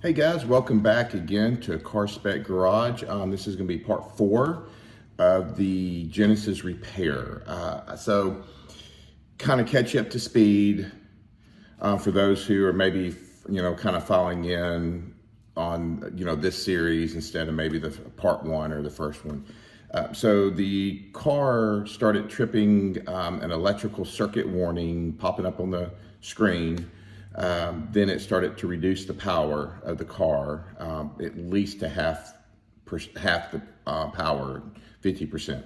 Hey guys, welcome back again to Car Spec Garage. This is going to be part 4 of the Genesis repair. So kind of catch you up to speed for those who are maybe, kind of following in on, this series instead of maybe the part 1 or the first one. So the car started tripping an electrical circuit warning popping up on the screen. Then it started to reduce the power of the car, at least to half the power, 50%.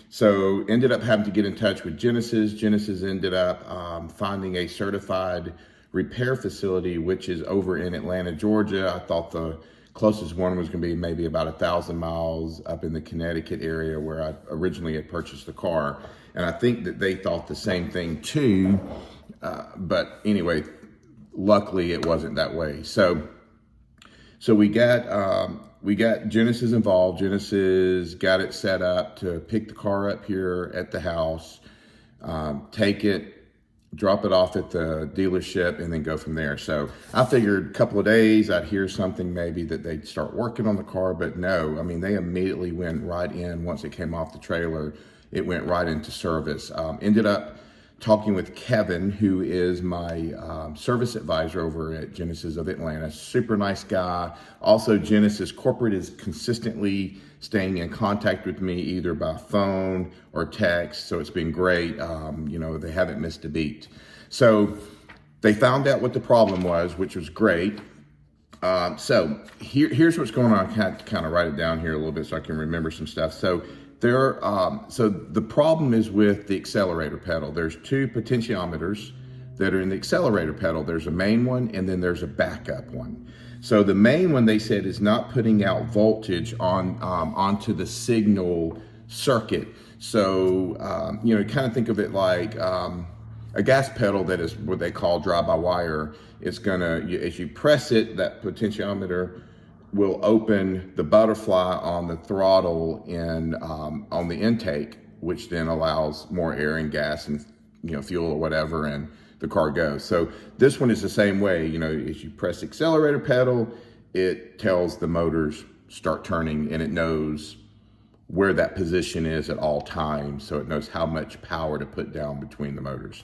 So ended up having to get in touch with Genesis. Genesis ended up finding a certified repair facility, which is over in Atlanta, Georgia. I thought the closest one was going to be maybe about 1,000 miles up in the Connecticut area where I originally had purchased the car. And I think that they thought the same thing too. But anyway, luckily it wasn't that way. So we got Genesis involved. Genesis got it set up to pick the car up here at the house, take it, drop it off at the dealership, and then go from there. So I figured a couple of days I'd hear something, maybe that they'd start working on the car, but no. I mean, they immediately went right in. Once it came off the trailer, it went right into service. Ended up talking with Kevin, who is my service advisor over at Genesis of Atlanta. Super nice guy. Also, Genesis corporate is consistently staying in contact with me either by phone or text. So it's been great. They haven't missed a beat. So they found out what the problem was, which was great. So here's what's going on. I had to kind of write it down here a little bit so I can remember some stuff. So the problem is with the accelerator pedal. There's 2 potentiometers that are in the accelerator pedal. There's a main one and then there's a backup one. So the main one, they said, is not putting out voltage onto the signal circuit. So, kind of think of it like a gas pedal that is what they call drive-by-wire. It's as you press it, that potentiometer will open the butterfly on the throttle and on the intake, which then allows more air and gas and fuel or whatever, and the car goes. So this one is the same way. As you press the accelerator pedal, it tells the motors start turning, and it knows where that position is at all times, so it knows how much power to put down between the motors.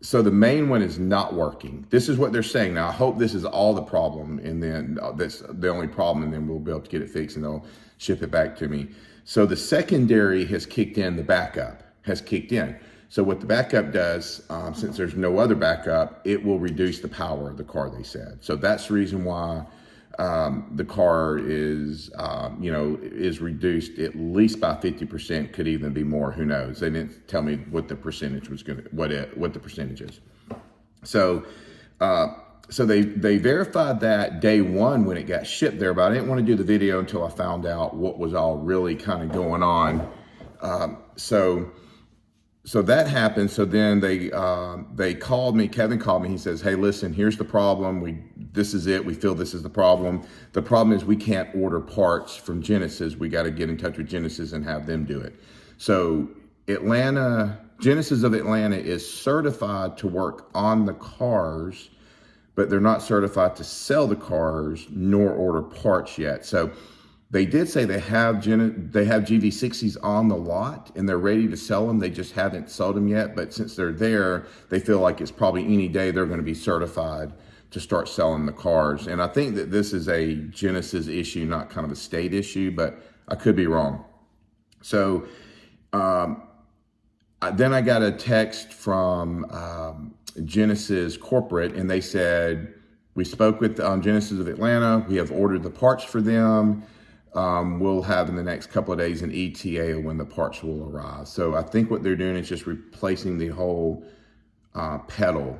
So the main one is not working. This is what they're saying. Now, I hope this is all the problem, and then that's the only problem, and then we'll be able to get it fixed and they'll ship it back to me. So the secondary has kicked in, the backup has kicked in. So what the backup does, since there's no other backup, it will reduce the power of the car, they said. So that's the reason why the car is reduced at least by 50%, could even be more, who knows. They didn't tell me what the percentage was what the percentage is. So they verified that day 1 when it got shipped there, but I didn't want to do the video until I found out what was all really kind of going on. So that happened. So then they called me. Kevin called me. He says, "Hey, listen, here's the problem. This is it. We feel this is the problem. The problem is we can't order parts from Genesis. We got to get in touch with Genesis and have them do it." So Genesis of Atlanta is certified to work on the cars, but they're not certified to sell the cars nor order parts yet. So they did say they have GV60s on the lot and they're ready to sell them. They just haven't sold them yet. But since they're there, they feel like it's probably any day they're going to be certified to start selling the cars. And I think that this is a Genesis issue, not kind of a state issue, but I could be wrong. So then I got a text from Genesis corporate, and they said, "We spoke with Genesis of Atlanta. We have ordered the parts for them. We'll have in the next couple of days an ETA when the parts will arrive." So I think what they're doing is just replacing the whole pedal,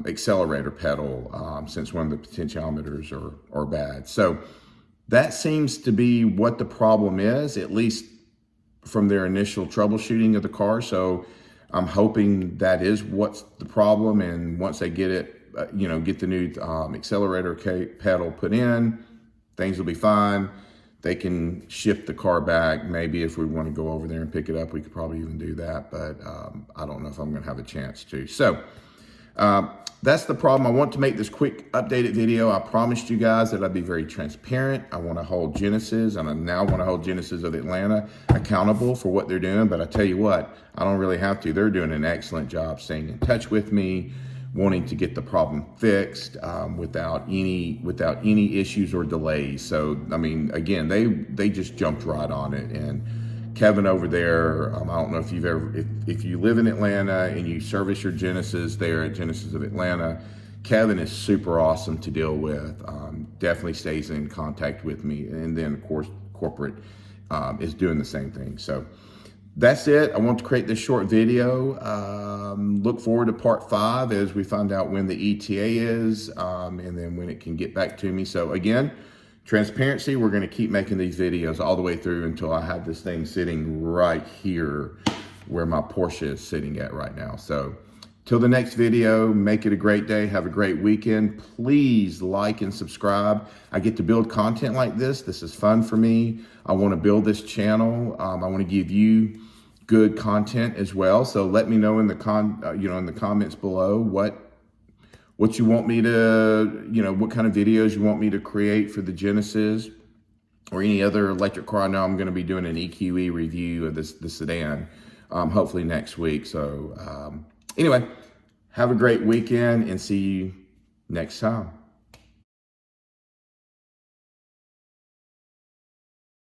accelerator pedal, since one of the potentiometers are bad. So that seems to be what the problem is, at least from their initial troubleshooting of the car. So I'm hoping that is what's the problem. And once they get it, get the new accelerator pedal put in, things will be fine. They can ship the car back. Maybe if we want to go over there and pick it up, we could probably even do that. But I don't know if I'm going to have a chance to. So that's the problem. I want to make this quick updated video. I promised you guys that I'd be very transparent. I want to hold Genesis, and I now want to hold Genesis of Atlanta accountable for what they're doing. But I tell you what, I don't really have to. They're doing an excellent job staying in touch with me, wanting to get the problem fixed without any issues or delays. So, I mean, again, they just jumped right on it. And Kevin over there, I don't know if you've ever, if you live in Atlanta and you service your Genesis there at Genesis of Atlanta, Kevin is super awesome to deal with. Definitely stays in contact with me. And then of course, corporate is doing the same thing. So that's it. I want to create this short video. Look forward to part 5 as we find out when the ETA is and then when it can get back to me. So again, transparency, we're going to keep making these videos all the way through until I have this thing sitting right here where my Porsche is sitting at right now. So till the next video, make it a great day. Have a great weekend. Please like and subscribe. I get to build content like this. This is fun for me. I want to build this channel. I want to give you good content as well. So let me know in the comments below what you want me to, what kind of videos you want me to create for the Genesis or any other electric car. I know I'm going to be doing an EQE review of the sedan, hopefully next week. So anyway, have a great weekend and see you next time.